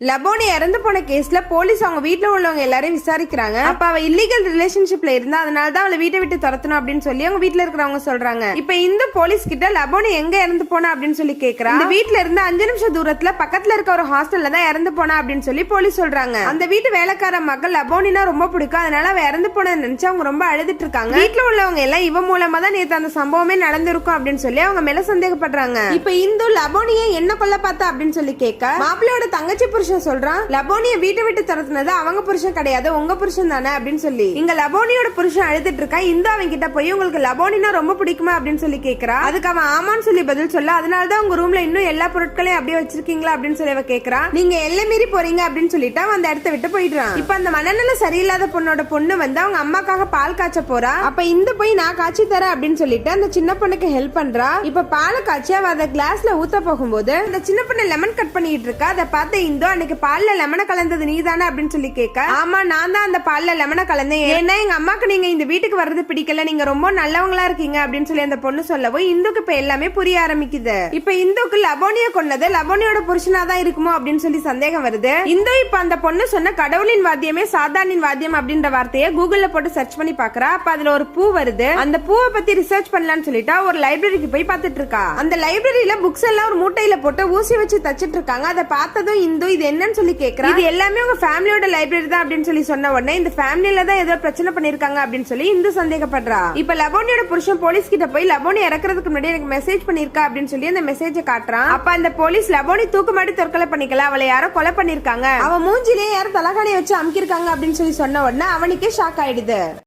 லபோனி இறந்து போன கேஸ்ல போலீஸ் அவங்க வீட்டுல உள்ளவங்க எல்லாரையும் விசாரிக்கிறாங்க. அப்ப அவ இல்லீகல் ரிலேஷன்ஷிப்ல இருந்தா, அதனாலதான் அவளை வீட்டை விட்டு துரத்தணும் அப்படின்னு சொல்லி அவங்க வீட்டுல இருக்கிறவங்க சொல்றாங்க. இப்ப இந்த போலீஸ் கிட்ட லபோனி எங்க இறந்து போனா அப்படின்னு சொல்லி கேக்குறா. இந்த வீட்டுல இருந்து 5 நிமிஷம் தூரத்துல பக்கத்துல இருக்க ஒரு ஹாஸ்டல்ல தான் இறந்து போனா அப்படின்னு சொல்லி போலீஸ் சொல்றாங்க. அந்த வீட்டு வேலைக்கார மக்கள் லபோனினா ரொம்ப பிடிக்கும், அதனால அவ இறந்து போன நினைச்சு அவங்க ரொம்ப அழுதுட்டு இருக்காங்க. வீட்டுல உள்ளவங்க எல்லாம் இவ மூலமா தான் நேத்து அந்த சம்பவமே நடந்திருக்கும் அப்படின்னு சொல்லி அவங்க மேல சந்தேகப்படுறாங்க. இப்ப இந்து லபோனியை என்ன கொல்ல பார்த்தா அப்படின்னு சொல்லி கேட்க, மாப்பிள்ளையோட தங்கச்சி புருஷன் சொல்றான், லபோனிய வீட்டை விட்டு துரத்துனது அவங்க புருஷன் கிடையாது, உங்க புருஷன் தானே அப்படின்னு சொல்லி. இங்க லபோனியோட புருஷன் அழுதுட்டு இருக்கா. இந்த அவங்க கிட்ட போய் உங்களுக்கு லபோனினா ரொம்ப பிடிக்குமா அப்படின்னு சொல்லி கேக்குறா. அதுக்கு அவன் ஆமான்னு சொல்லி பதில் சொல்ல, அதனாலதான் உங்க ரூம்ல இன்னும் எல்லா பொருட்களையும் அப்படியே வச்சிருக்கீங்களா அப்படின்னு சொல்லி அவ கேக்குறா. நீங்க எல்லை மீறி போறீங்க அப்படின்னு சொல்லிட்டு அவன் அந்த இடத்த விட்டு போயிடுறான். இப்ப அந்த மனநல சரியில்லாத பொண்ணோட பொண்ணு வந்து அவங்க அம்மாக்காக பால் காய்ச்ச போறா. அப்ப இந்த போய் நான் காய்ச்சி தரேன் அப்படின்னு சொல்லிட்டு அந்த சின்ன பொண்ணுக்கு ஹெல்ப் பண்றா. இப்ப பாலை காய்ச்சி அவ அதை கிளாஸ்ல ஊத்த போகும்போது அந்த சின்ன பொண்ணு லெமன் கட் பண்ணிட்டு இருக்கா. அதை பார்த்து இந்தோ அன்னைக்கு பால்ல லெமனை கலந்தது நீதானே அப்படின்னு சொல்லி கேட்க, ஆமா நான் தான் அந்த பால்ல லெமனை கலந்தேன், ஏன்னா எங்க அம்மாக்கு நீங்க இந்த வீட்டுக்கு வர்றது பிடிக்கல, நீங்க ரொம்ப நல்லவங்களா இருக்கீங்க அப்படின்னு சொல்லி அந்த பொண்ணு சொல்லவும் இந்துக்கு இப்ப எல்லாமே புரிய ஆரம்பிக்குது. இப்ப இந்துக்கு லபோனிய கொண்டது லபோனியோட புருஷனா தான் இருக்குமோ அப்படின்னு சொல்லி சந்தேகம் வருது. இந்து இப்ப அந்த பொண்ணு சொன்ன கடவுளின் வாத்தியமே சாதாரணின் வாத்தியம் அப்படின்ற வார்த்தையை கூகுள்ல போட்டு சர்ச் பண்ணி பாக்குறா. அப்ப அதுல ஒரு பூ வருது. அந்த பூவை பத்தி ரிசர்ச் பண்ணலாம்னு சொல்லிட்டு ஒரு லைப்ரரிக்கு போய் பாத்துட்டு இருக்கா. அந்த லைப்ரரியில புக்ஸ் எல்லாம் ஒரு மூட்டையில போட்டு ஊசி வச்சு தச்சிட்டு இருக்காங்க. அதை பார்த்ததும் இந்து இது என்னன்னு சொல்லி கேக்குறா. இது எல்லாமே உங்க ஃபேமிலியோட லைப்ரரி தான் அப்படின்னு சொல்லி சொன்ன உடனே இந்த ஃபேமிலில தான் ஏதோ பிரச்சனை பண்ணிருக்காங்க அப்படின்னு சொல்லி இந்து சந்தேகப்படுறா. இப்ப லபோனியோட புருஷன் போலீஸ் கிட்ட போய் லபோனி இறக்குறதுக்கு முன்னாடி எனக்கு மெசேஜ் பண்ணிருக்கா அப்படின்னு சொல்லி அந்த மெசேஜ் காட்டுறான். அப்ப அந்த போலீஸ் லபோனி தூக்கு மாட்டி தற்கொலை பண்ணிக்கல, அவளை யாரோ கொலை பண்ணிருக்காங்க, அவன் மூஞ்சிலே யாரோ தலகாணியை வச்சு அமுக்கிருக்காங்க அப்படின்னு சொல்லி சொன்ன உடனே அவனுக்கே ஷாக் ஆயிடுது.